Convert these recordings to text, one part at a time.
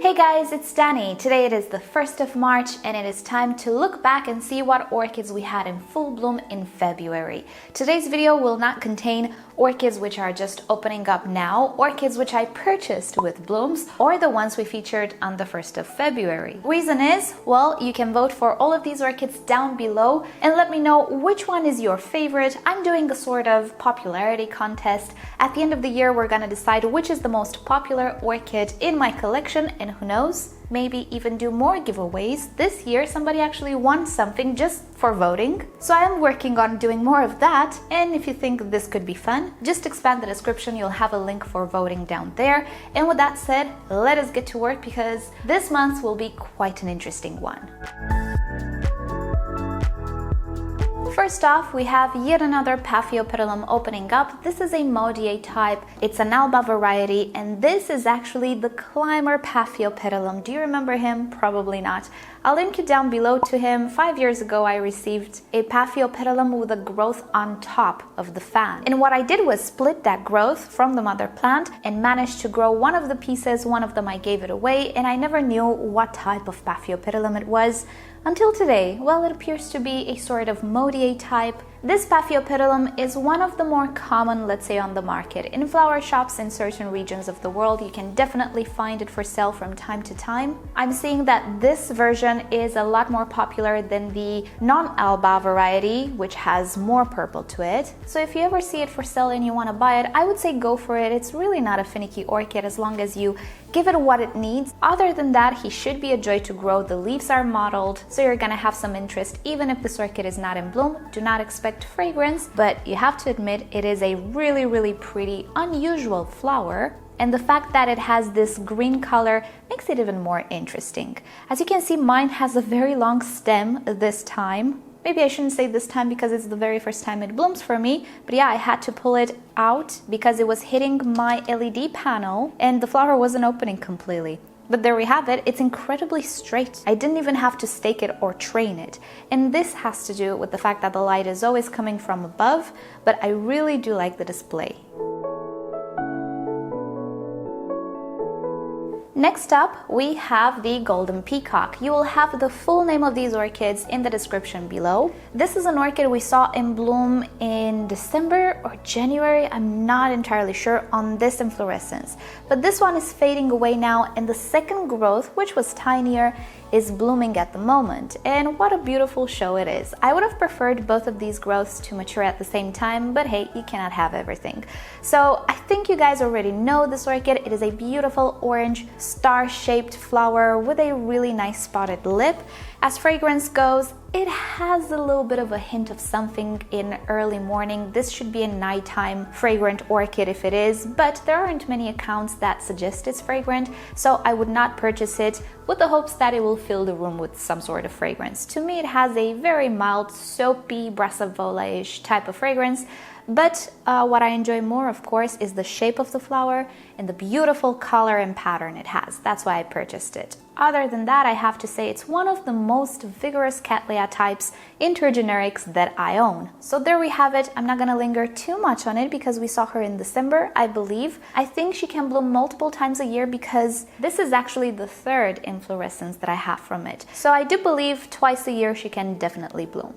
Hey guys, it's Dani. Today it is the 1st of March and it is time to look back and see what orchids we had in full bloom in February. Today's video will not contain orchids which are just opening up now, orchids which I purchased with blooms, or the ones we featured on the 1st of February. Reason is, well, you can vote for all of these orchids down below and let me know which one is your favorite. I'm doing a sort of popularity contest. At the end of the year, we're gonna decide which is the most popular orchid in my collection, and who knows, maybe even do more giveaways. This year somebody actually won something just for voting. So I am working on doing more of that, and if you think this could be fun, just expand the description, you'll have a link for voting down there. And with that said, let us get to work because this month will be quite an interesting one. First off, we have yet another Paphiopedilum opening up. This is a Modier type, it's an Alba variety, and this is actually the climber Paphiopedilum. Do you remember him? Probably not. I'll link you down below to him. 5 years ago, I received a Paphiopedilum with a growth on top of the fan. And what I did was split that growth from the mother plant and managed to grow one of the pieces. One of them I gave it away, and I never knew what type of Paphiopedilum it was until today. Well, it appears to be a sort of Modier type. This Paphiopedilum is one of the more common, let's say, on the market. In flower shops in certain regions of the world, you can definitely find it for sale from time to time. I'm seeing that this version is a lot more popular than the non-Alba variety, which has more purple to it. So if you ever see it for sale and you want to buy it, I would say go for it. It's really not a finicky orchid as long as you give it what it needs. Other than that, he should be a joy to grow. The leaves are mottled, so you're gonna have some interest even if this orchid is not in bloom. Do not expect fragrance, but you have to admit it is a really pretty, unusual flower. And the fact that it has this green color makes it even more interesting. As you can see, mine has a very long stem this time. Maybe I shouldn't say this time because it's the very first time it blooms for me, but yeah, I had to pull it out because it was hitting my LED panel and the flower wasn't opening completely. But there we have it, it's incredibly straight. I didn't even have to stake it or train it. And this has to do with the fact that the light is always coming from above, but I really do like the display. Next up, we have the Golden Peacock. You will have the full name of these orchids in the description below. This is an orchid we saw in bloom in December or January, I'm not entirely sure, on this inflorescence. But this one is fading away now, and the second growth, which was tinier, is blooming at the moment. And what a beautiful show it is. I would have preferred both of these growths to mature at the same time, but hey, you cannot have everything. So I think you guys already know this orchid. It is a beautiful orange star-shaped flower with a really nice spotted lip. As fragrance goes, it has a little bit of a hint of something in early morning. This should be a nighttime fragrant orchid if it is, but there aren't many accounts that suggest it's fragrant, so I would not purchase it with the hopes that it will fill the room with some sort of fragrance. To me, it has a very mild, soapy, Brassavola-ish type of fragrance. But what I enjoy more, of course, is the shape of the flower and the beautiful color and pattern it has. That's why I purchased it. Other than that, I have to say it's one of the most vigorous Cattleya types, intergenerics, that I own. So there we have it. I'm not gonna linger too much on it because we saw her in December, I believe. I think she can bloom multiple times a year because this is actually the third inflorescence that I have from it. So I do believe twice a year she can definitely bloom.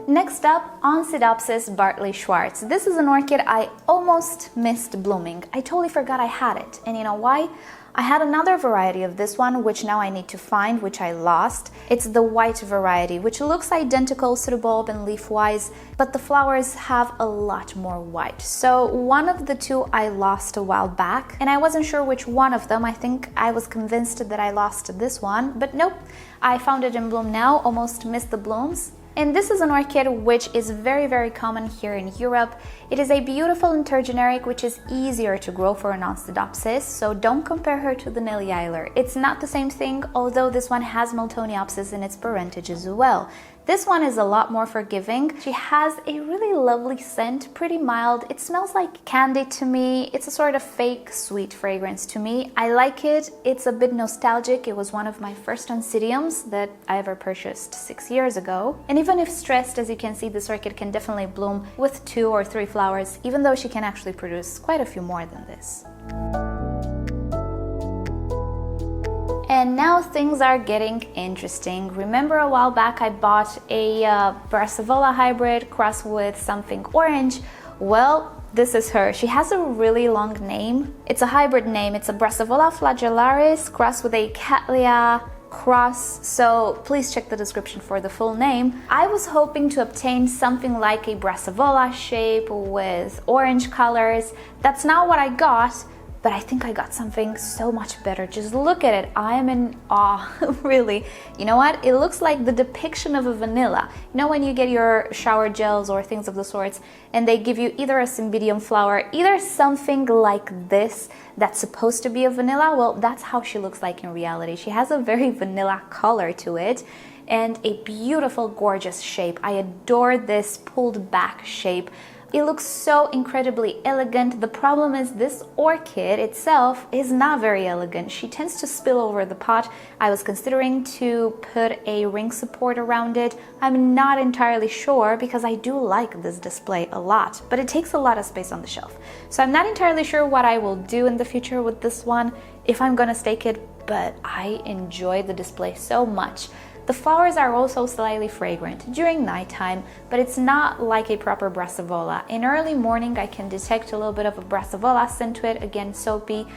Next up, Oncidopsis Bartley Schwarz. This is an orchid I almost missed blooming. I totally forgot I had it. And you know why? I had another variety of this one, which now I need to find, which I lost. It's the white variety, which looks identical pseudobulb and leaf-wise, but the flowers have a lot more white. So one of the two I lost a while back, and I wasn't sure which one of them. I think I was convinced that I lost this one, but nope. I found it in bloom now, almost missed the blooms. And this is an orchid which is very common here in Europe. It is a beautiful intergeneric which is easier to grow for an Oncidopsis, so don't compare her to the Neliailer. It's not the same thing, although this one has Miltoniopsis in its parentage as well. This one is a lot more forgiving. She has a really lovely scent, pretty mild. It smells like candy to me. It's a sort of fake sweet fragrance to me. I like it. It's a bit nostalgic. It was one of my first Oncidiums that I ever purchased 6 years ago. And even if stressed, as you can see, this orchid can definitely bloom with 2 or 3 flowers, even though she can actually produce quite a few more than this. And now things are getting interesting. Remember a while back I bought a Brassavola hybrid crossed with something orange? Well, this is her. She has a really long name. It's a hybrid name. It's a Brassavola flagellaris crossed with a Cattleya cross, so please check the description for the full name. I was hoping to obtain something like a Brassavola shape with orange colors. That's not what I got, but I think I got something so much better. Just look at it. I am in awe, really. You know what? It looks like the depiction of a vanilla. You know when you get your shower gels or things of the sorts, and they give you either a cymbidium flower, either something like this that's supposed to be a vanilla? Well, that's how she looks like in reality. She has a very vanilla color to it and a beautiful, gorgeous shape. I adore this pulled back shape. It looks so incredibly elegant. The problem is this orchid itself is not very elegant. She tends to spill over the pot. I was considering to put a ring support around it. I'm not entirely sure because I do like this display a lot, but it takes a lot of space on the shelf. So I'm not entirely sure what I will do in the future with this one, if I'm gonna stake it, but I enjoy the display so much. The flowers are also slightly fragrant during nighttime, but it's not like a proper Brassavola. In early morning, I can detect a little bit of a Brassavola scent to it, again soapy,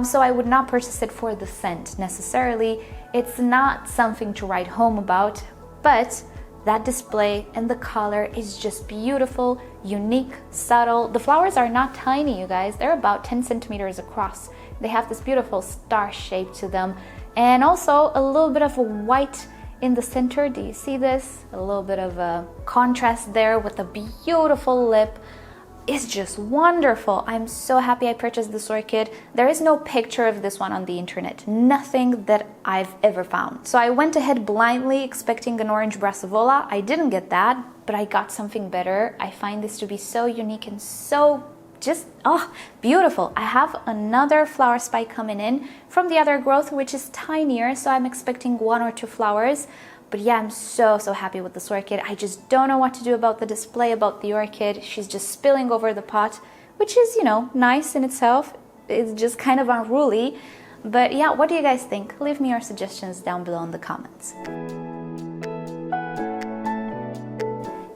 so I would not purchase it for the scent necessarily. It's not something to write home about, but that display and the color is just beautiful, unique, subtle. The flowers are not tiny, you guys. They're about 10 centimeters across. They have this beautiful star shape to them, and also a little bit of a white in the center. Do you see this? A little bit of a contrast there with a beautiful lip. It's just wonderful. I'm so happy I purchased this orchid. There is no picture of this one on the internet, nothing that I've ever found. So I went ahead blindly expecting an orange Brassavola. I didn't get that, but I got something better. I find this to be so unique and so just beautiful. I have another flower spike coming in from the other growth, which is tinier, so I'm expecting 1 or 2 flowers. But yeah, I'm so happy with this orchid. I just don't know what to do about the display, about the orchid. She's just spilling over the pot, which is, you know, nice in itself. It's just kind of unruly. But yeah, what do you guys think? Leave me your suggestions down below in the comments.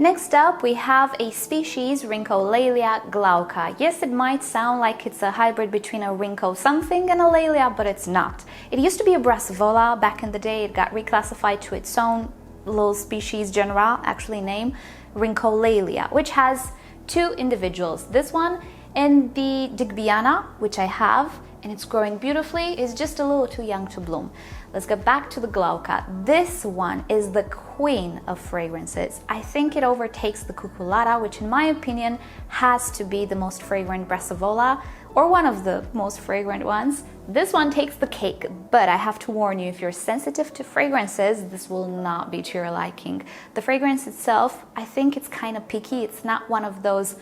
Next up, we have a species, Rhyncholaelia Glauca. Yes, it might sound like it's a hybrid between a Rhyncho something and a Laelia, but it's not. It used to be a Brassavola back in the day. It got reclassified to its own little species genera, actually named Rhyncholaelia, which has 2 individuals. This one and the Digbiana, which I have, and it's growing beautifully, is just a little too young to bloom. Let's get back to the Glauca. This one is the queen of fragrances. I think it overtakes the Cucullata, which in my opinion has to be the most fragrant Brassavola, or one of the most fragrant ones. This one takes the cake, but I have to warn you, if you're sensitive to fragrances, this will not be to your liking. The fragrance itself, I think it's kind of picky. It's not one of those,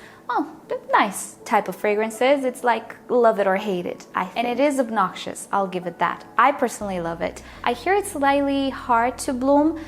nice type of fragrances. It's like love it or hate it, I think. And it is obnoxious, I'll give it that. I personally love it. I hear it's slightly hard to bloom,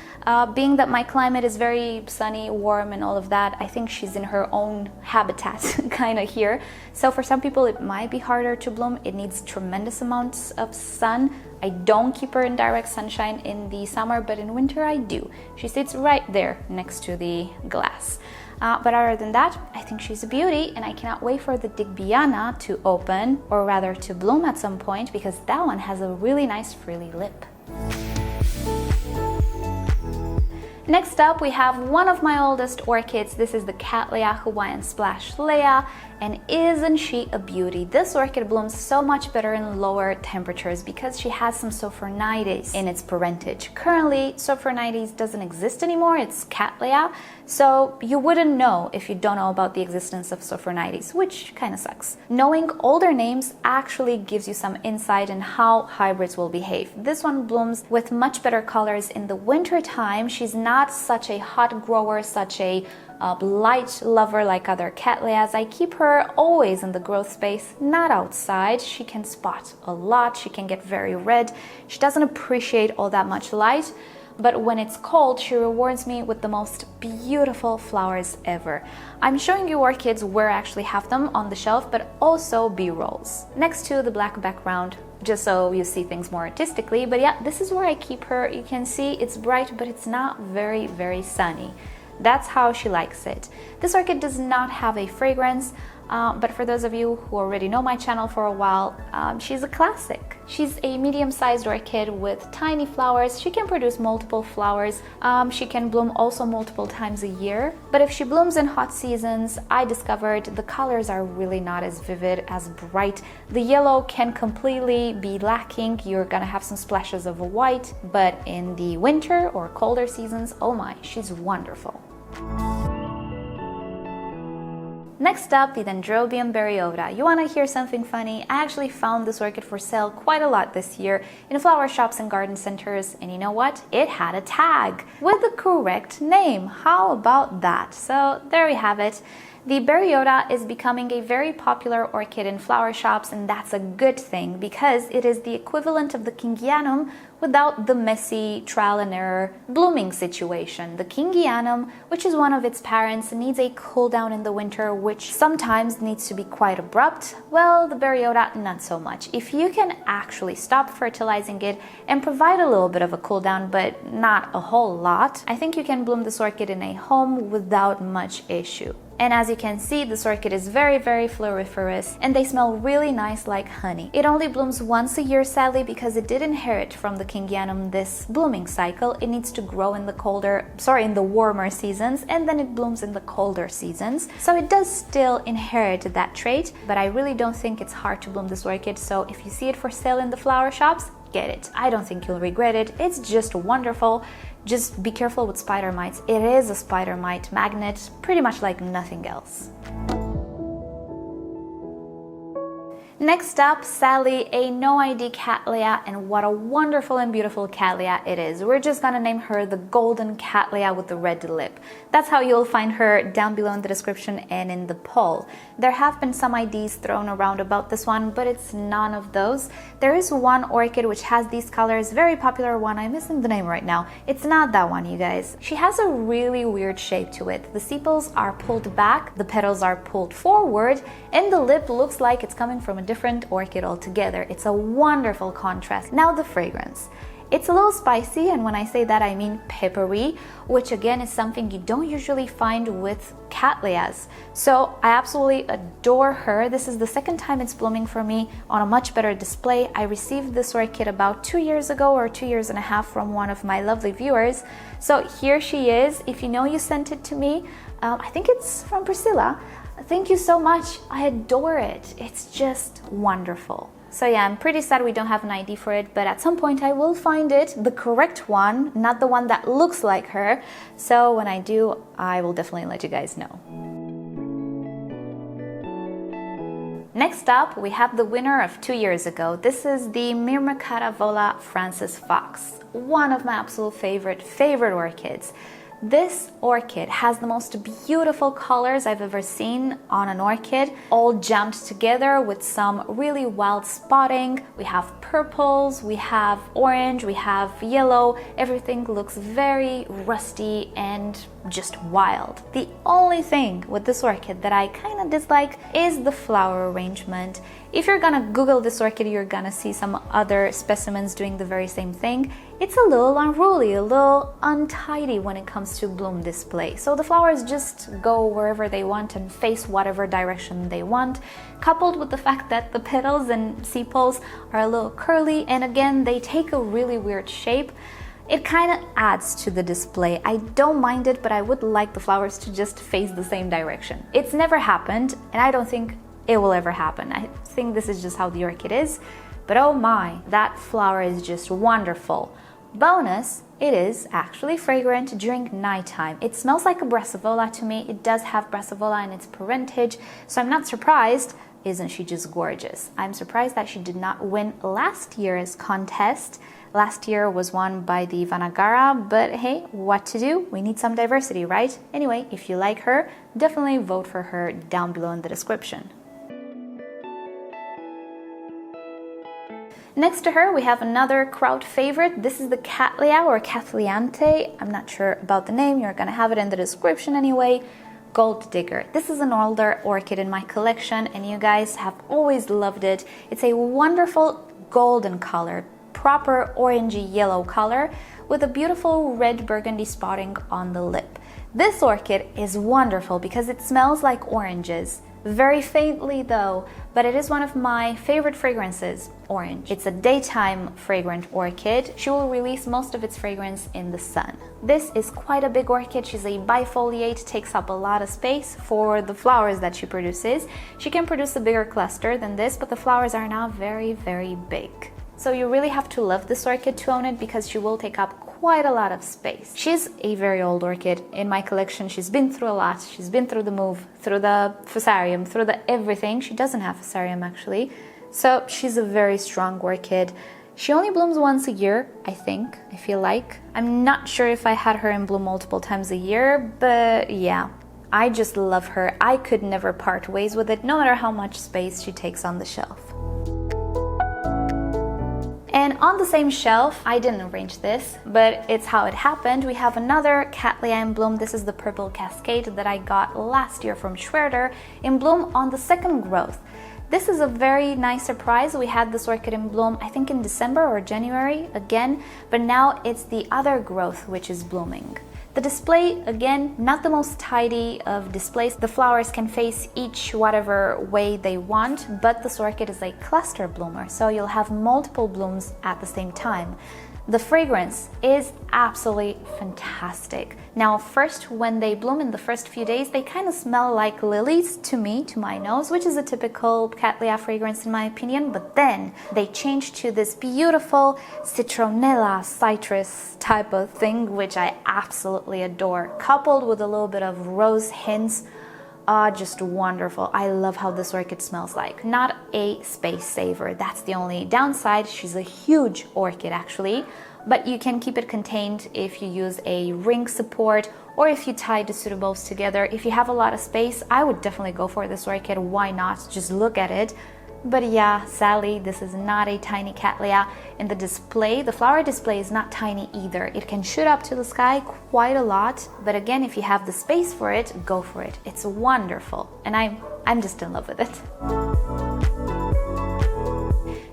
being that my climate is very sunny, warm, and all of that. I think she's in her own habitat kind of here. So for some people, it might be harder to bloom. It needs tremendous amounts of sun. I don't keep her in direct sunshine in the summer, but in winter I do. She sits right there next to the glass. But other than that, I think she's a beauty, and I cannot wait for the Digbiana to open, or rather to bloom at some point, because that one has a really nice frilly lip. Next up, we have one of my oldest orchids. This is the Cattleya Hawaiian Splash Lea, and isn't she a beauty? This orchid blooms so much better in lower temperatures because she has some Sophronites in its parentage. Currently, Sophronites doesn't exist anymore, it's Cattleya, so you wouldn't know if you don't know about the existence of Sophronites, which kind of sucks. Knowing older names actually gives you some insight in how hybrids will behave. This one blooms with much better colors in the winter time. She's not such a hot grower, such a light lover like other Cattleyas. I keep her always in the growth space, not outside. She can spot a lot, she can get very red. She doesn't appreciate all that much light, but when it's cold, she rewards me with the most beautiful flowers ever. I'm showing you orchids where I actually have them on the shelf, but also B-rolls. Next to the black background, just so you see things more artistically. But yeah, this is where I keep her. You can see it's bright, but it's not very, very sunny. That's how she likes it. This orchid does not have a fragrance, but for those of you who already know my channel for a while, she's a classic. She's a medium-sized orchid with tiny flowers. She can produce multiple flowers. She can bloom also multiple times a year. But if she blooms in hot seasons, I discovered the colors are really not as vivid, as bright. The yellow can completely be lacking. You're gonna have some splashes of white, but in the winter or colder seasons, oh my, she's wonderful. Next up, the Dendrobium baryota. You want to hear something funny? I actually found this orchid for sale quite a lot this year in flower shops and garden centers, and you know what? It had a tag with the correct name. How about that? So there we have it. The baryota is becoming a very popular orchid in flower shops, and that's a good thing because it is the equivalent of the Kingianum without the messy trial and error blooming situation. The Kingianum, which is one of its parents, needs a cool down in the winter, which sometimes needs to be quite abrupt. Well, the baryota, not so much. If you can actually stop fertilizing it and provide a little bit of a cool down, but not a whole lot, I think you can bloom this orchid in a home without much issue. And as you can see, this orchid is very, very floriferous, and they smell really nice like honey. It only blooms once a year, sadly, because it did inherit from the Kingianum this blooming cycle. It needs to grow in the warmer seasons, and then it blooms in the colder seasons. So it does still inherit that trait, but I really don't think it's hard to bloom this orchid. So if you see it for sale in the flower shops, get it. I don't think you'll regret it. It's just wonderful. Just be careful with spider mites. It is a spider mite magnet, pretty much like nothing else. Next up, sadly, a no-ID Cattleya, and what a wonderful and beautiful Cattleya it is. We're just gonna name her the Golden Cattleya with the red lip. That's how you'll find her down below in the description and in the poll. There have been some IDs thrown around about this one, but it's none of those. There is one orchid which has these colors, very popular one. I'm missing the name right now. It's not that one, you guys. She has a really weird shape to it. The sepals are pulled back, the petals are pulled forward, and the lip looks like it's coming from a different orchid altogether. It's a wonderful contrast. Now the fragrance. It's a little spicy, and when I say that I mean peppery, which again is something you don't usually find with Cattleyas. So I absolutely adore her. This is the second time it's blooming for me on a much better display. I received this orchid about 2 years ago or 2.5 years from one of my lovely viewers. So here she is. If you know you sent it to me, I think it's from Priscilla. Thank you so much. I adore it. It's just wonderful. So yeah, I'm pretty sad we don't have an ID for it, but at some point I will find it, the correct one, not the one that looks like her. So when I do, I will definitely let you guys know. Next up, we have the winner of 2 years ago. This is the Mamurubola Frances Fox, one of my absolute favorite orchids. This orchid has the most beautiful colors I've ever seen on an orchid, all jammed together with some really wild spotting. We have purples, we have orange, we have yellow. Everything looks very rusty and just wild. The only thing with this orchid that I kind of dislike is the flower arrangement. If you're gonna Google this orchid, you're gonna see some other specimens doing the very same thing. It's a little unruly, a little untidy when it comes to bloom display. So the flowers just go wherever they want and face whatever direction they want, coupled with the fact that the petals and sepals are a little curly, and again, they take a really weird shape. It kind of adds to the display. I don't mind it, but I would like the flowers to just face the same direction. It's never happened, and I don't think it will ever happen. I think this is just how the orchid is, but oh my, that flower is just wonderful. Bonus, it is actually fragrant during nighttime. It smells like a Brassavola to me. It does have Brassavola in its parentage, so I'm not surprised. Isn't she just gorgeous? I'm surprised that she did not win last year's contest. Last year was won by the Vanagara, but hey, what to do? We need some diversity, right? Anyway, if you like her, definitely vote for her down below in the description. Next to her, we have another crowd favorite. This is the Cat Lea or Cattlianthe. I'm not sure about the name. You're gonna have it in the description anyway. Gold Digger. This is an older orchid in my collection, and you guys have always loved it. It's a wonderful golden color, proper orangey yellow color with a beautiful red burgundy spotting on the lip. This orchid is wonderful because it smells like oranges. Very faintly though, but it is one of my favorite fragrances, orange. It's a daytime fragrant orchid. She will release most of its fragrance in the sun. This is quite a big orchid. She's a bifoliate, takes up a lot of space for the flowers that she produces. She can produce a bigger cluster than this, but the flowers are now very, very big. So you really have to love this orchid to own it because she will take up quite a lot of space. She's a very old orchid in my collection. She's been through a lot. She's been through the move, through the fusarium, through the everything. She doesn't have fusarium actually. So she's a very strong orchid. She only blooms once a year, I think, I feel like. I'm not sure if I had her in bloom multiple times a year, but yeah. I just love her. I could never part ways with it, no matter how much space she takes on the shelf. And on the same shelf, I didn't arrange this, but it's how it happened. We have another Cattleya in bloom. This is the Purple Cascade that I got last year from Schroeder, in bloom on the second growth. This is a very nice surprise. We had this orchid in bloom, I think in December or January again, but now it's the other growth which is blooming. The display, again, not the most tidy of displays. The flowers can face each whatever way they want, but this orchid is a cluster bloomer, so you'll have multiple blooms at the same time. The fragrance is absolutely fantastic. Now, first, when they bloom in the first few days, they kind of smell like lilies to me, to my nose, which is a typical Cattleya fragrance in my opinion, but then they change to this beautiful citronella citrus type of thing, which I absolutely adore, coupled with a little bit of rose hints. Just wonderful. I love how this orchid smells like. Not a space saver. That's the only downside. She's a huge orchid actually, but you can keep it contained if you use a ring support or if you tie the pseudobulbs together. If you have a lot of space, I would definitely go for this orchid. Why not? Just look at it. But yeah, sadly, this is not a tiny Cattleya. In the display, the flower display is not tiny either. It can shoot up to the sky quite a lot, but again, if you have the space for it, go for it. It's wonderful, and I'm just in love with it.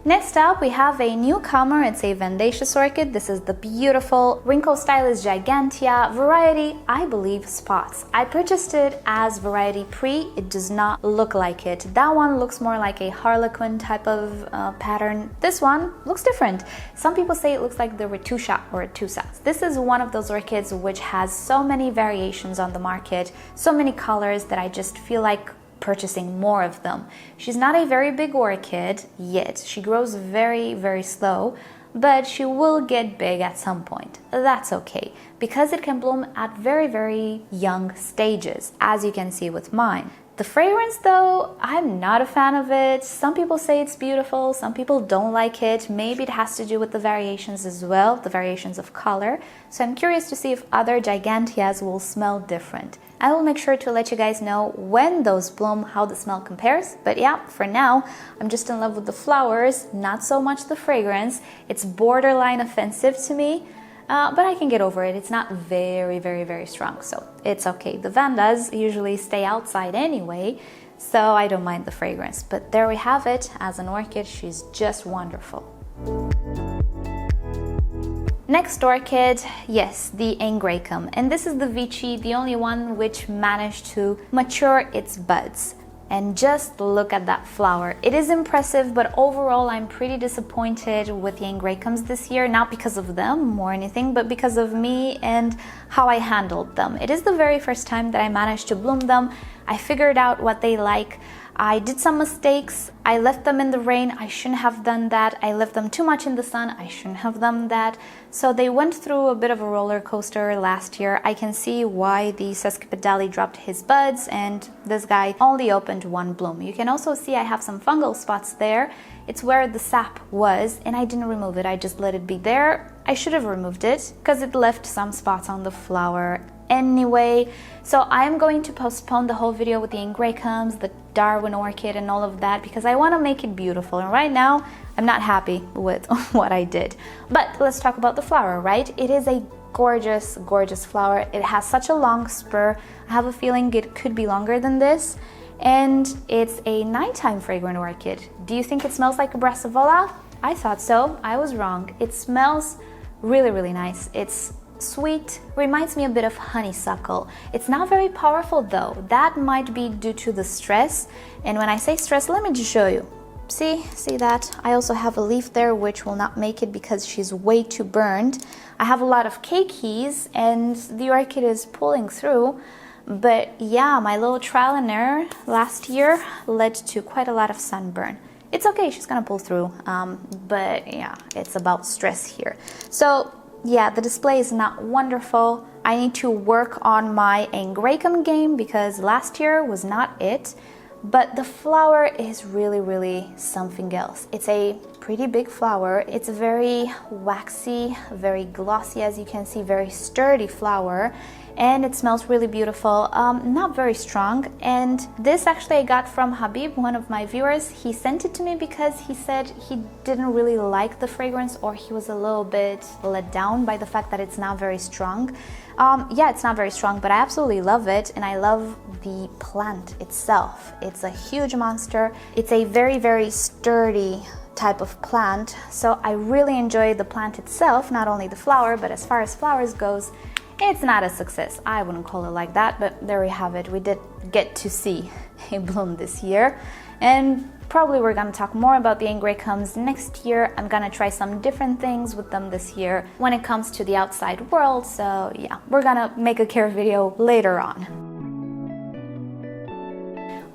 Next up, we have a newcomer. It's a Vandaceous orchid. This is the beautiful wrinkle stylist Gigantea, variety, I believe, Spots. I purchased it as variety pre. It does not look like it. That one looks more like a harlequin type of pattern. This one looks different. Some people say it looks like the Retusha or Retusa. This is one of those orchids which has so many variations on the market, so many colors that I just feel like purchasing more of them. She's not a very big orchid yet. She grows very, very slow, but she will get big at some point. That's okay, because it can bloom at very, very young stages, as you can see with mine. The fragrance though, I'm not a fan of it. Some people say it's beautiful, some people don't like it. Maybe it has to do with the variations as well, the variations of color. So I'm curious to see if other Giganteas will smell different. I will make sure to let you guys know when those bloom, how the smell compares. But yeah, for now, I'm just in love with the flowers, not so much the fragrance. It's borderline offensive to me. But I can get over it. It's not very, very, very strong, so it's okay. The vandas usually stay outside anyway, so I don't mind the fragrance. But there we have it. As an orchid, she's just wonderful. Next orchid, yes, the ingre, and this is the Vici, the only one which managed to mature its buds. And just look at that flower. It is impressive, but overall I'm pretty disappointed with the ingracums this year, not because of them or anything, but because of me and how I handled them. It is the very first time that I managed to bloom them. I figured out what they like. I did some mistakes. I left them in the rain. I shouldn't have done that. I left them too much in the sun. I shouldn't have done that. So they went through a bit of a roller coaster last year. I can see why the Sesquipedale dropped his buds and this guy only opened one bloom. You can also see I have some fungal spots there. It's where the sap was and I didn't remove it. I just let it be there. I should have removed it because it left some spots on the flower anyway. So I'm going to postpone the whole video with the ingracums, the Darwin orchid and all of that because I want to make it beautiful, and right now I'm not happy with what I did. But let's talk about the flower, right? It is a gorgeous, gorgeous flower. It has such a long spur. I have a feeling it could be longer than this, and it's a nighttime fragrant orchid. Do you think it smells like a Brassavola? I thought so. I was wrong. It smells really, really nice. It's sweet, reminds me a bit of honeysuckle. It's not very powerful though. That might be due to the stress. And when I say stress, let me just show you. See that? I also have a leaf there which will not make it because she's way too burned. I have a lot of keikis and the orchid is pulling through. But yeah, my little trial and error last year led to quite a lot of sunburn. It's okay, she's gonna pull through, but yeah, it's about stress here. So yeah, the display is not wonderful. I need to work on my Ingracum game because last year was not it. But the flower is really, really something else. It's a pretty big flower. It's a very waxy, very glossy, as you can see, very sturdy flower. And it smells really beautiful, not very strong. And this actually I got from Habib, one of my viewers. He sent it to me because he said he didn't really like the fragrance, or he was a little bit let down by the fact that it's not very strong. Yeah, it's not very strong, but I absolutely love it, and I love the plant itself. It's a huge monster. It's a very, very sturdy type of plant, so I really enjoy the plant itself, not only the flower, but as far as flowers goes, it's not a success. I wouldn't call it like that, but there we have it. We did get to see a bloom this year, and probably we're gonna talk more about the Ingracums next year. I'm gonna try some different things with them this year when it comes to the outside world, so yeah, we're gonna make a care video later on.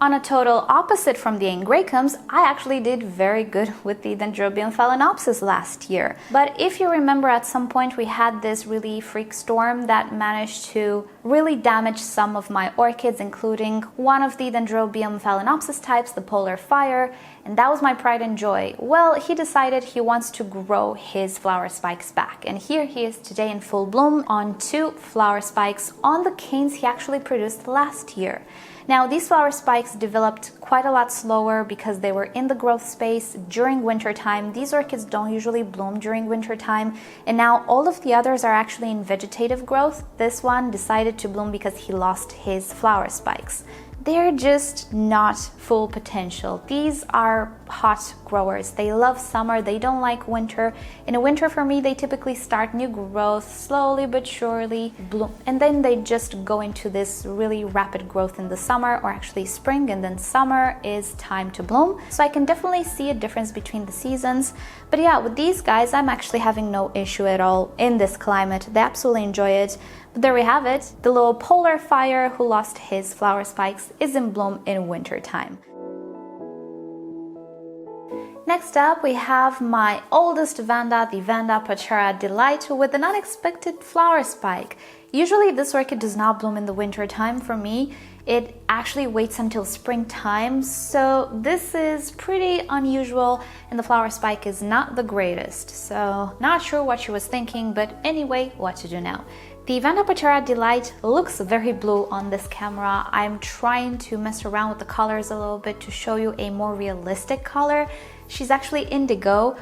On a total opposite from the Ingracums, I actually did very good with the Dendrobium phalaenopsis last year. But if you remember, at some point we had this really freak storm that managed to really damage some of my orchids, including one of the Dendrobium phalaenopsis types, the polar fire, and that was my pride and joy. Well, he decided he wants to grow his flower spikes back, and here he is today in full bloom on 2 flower spikes on the canes he actually produced last year. Now, these flower spikes developed quite a lot slower because they were in the growth space during winter time. These orchids don't usually bloom during winter time, and now all of the others are actually in vegetative growth. This one decided to bloom because he lost his flower spikes. They're just not full potential. These are hot growers. They love summer, they don't like winter. In a winter, for me, they typically start new growth slowly but surely, bloom, and then they just go into this really rapid growth in the summer, or actually spring, and then summer is time to bloom. So I can definitely see a difference between the seasons. But yeah, with these guys, I'm actually having no issue at all in this climate. They absolutely enjoy it. But there we have it. The little polar fire who lost his flower spikes is in bloom in winter time. Next up, we have my oldest vanda, the Vanda Procatavola Delight, with an unexpected flower spike. Usually this orchid does not bloom in the winter time for me. It actually waits until springtime, so this is pretty unusual, and the flower spike is not the greatest. So not sure what she was thinking, but anyway, what to do now. The Vanda Procatavola Delight looks very blue on this camera. I'm trying to mess around with the colors a little bit to show you a more realistic color. She's actually indigo,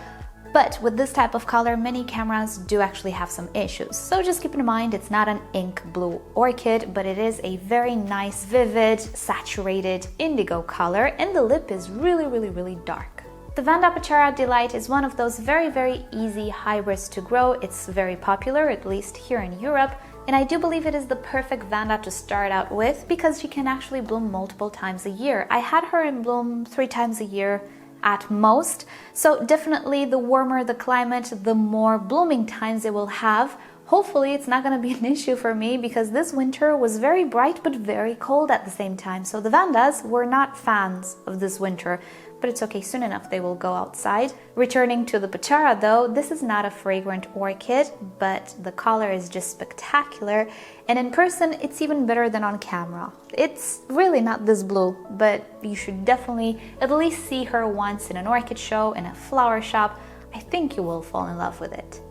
but with this type of color, many cameras do actually have some issues. So just keep in mind, it's not an ink blue orchid, but it is a very nice, vivid, saturated indigo color, and the lip is really, really, really dark. The Vanda Procatavola Delight is one of those very, very easy hybrids to grow. It's very popular, at least here in Europe, and I do believe it is the perfect vanda to start out with because she can actually bloom multiple times a year. I had her in bloom 3 times a year at most, so definitely the warmer the climate, the more blooming times it will have. Hopefully it's not going to be an issue for me because this winter was very bright but very cold at the same time, so the vandas were not fans of this winter. But it's okay, soon enough they will go outside. Returning to the Procatavola though, this is not a fragrant orchid, but the color is just spectacular, and in person it's even better than on camera. It's really not this blue, but you should definitely at least see her once in an orchid show, in a flower shop. I think you will fall in love with it.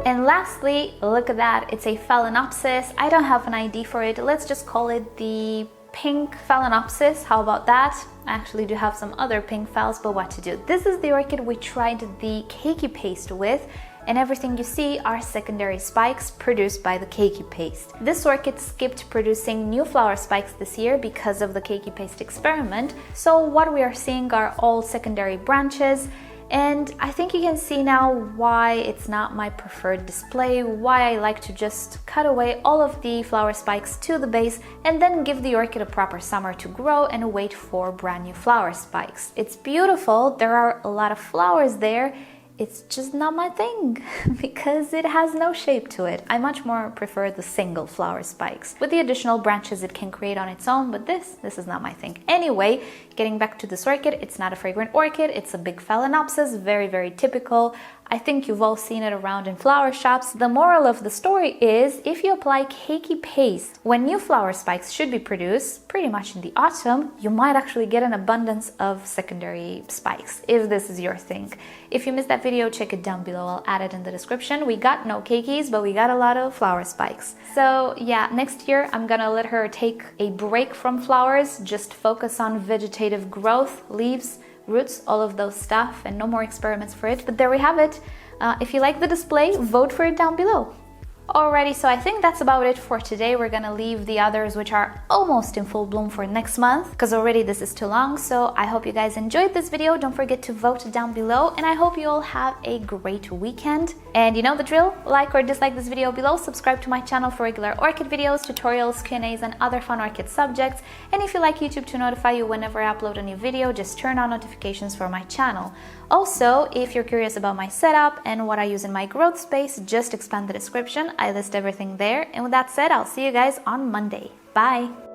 And lastly, look at that, it's a phalaenopsis. I don't have an ID for it, let's just call it the pink phalaenopsis. How about that? I actually do have some other pink phals, but what to do. This is the orchid we tried the cakey paste with, and everything you see are secondary spikes produced by the cakey paste. This orchid skipped producing new flower spikes this year because of the cakey paste experiment, so what we are seeing are all secondary branches. And I think you can see now why it's not my preferred display, why I like to just cut away all of the flower spikes to the base and then give the orchid a proper summer to grow and wait for brand new flower spikes. It's beautiful, there are a lot of flowers there. It's just not my thing because it has no shape to it. I much more prefer the single flower spikes with the additional branches it can create on its own, but this is not my thing. Anyway, getting back to this orchid, it's not a fragrant orchid, it's a big phalaenopsis, very, very typical. I think you've all seen it around in flower shops. The moral of the story is if you apply cakey paste when new flower spikes should be produced, pretty much in the autumn, you might actually get an abundance of secondary spikes, if this is your thing. If you missed that video, check it down below, I'll add it in the description. We got no cakeys, but we got a lot of flower spikes. So yeah, next year I'm gonna let her take a break from flowers, just focus on vegetative growth, leaves, roots, all of those stuff, and no more experiments for it. But there we have it. If you like the display, vote for it down below. Alrighty, so I think that's about it for today. We're gonna leave the others which are almost in full bloom for next month because already this is too long. So I hope you guys enjoyed this video. Don't forget to vote down below, and I hope you all have a great weekend. And you know the drill, like or dislike this video below, subscribe to my channel for regular orchid videos, tutorials, Q&As, and other fun orchid subjects. And if you like YouTube to notify you whenever I upload a new video, just turn on notifications for my channel. Also, if you're curious about my setup and what I use in my growth space, just expand the description. I list everything there. And with that said, I'll see you guys on Monday. Bye!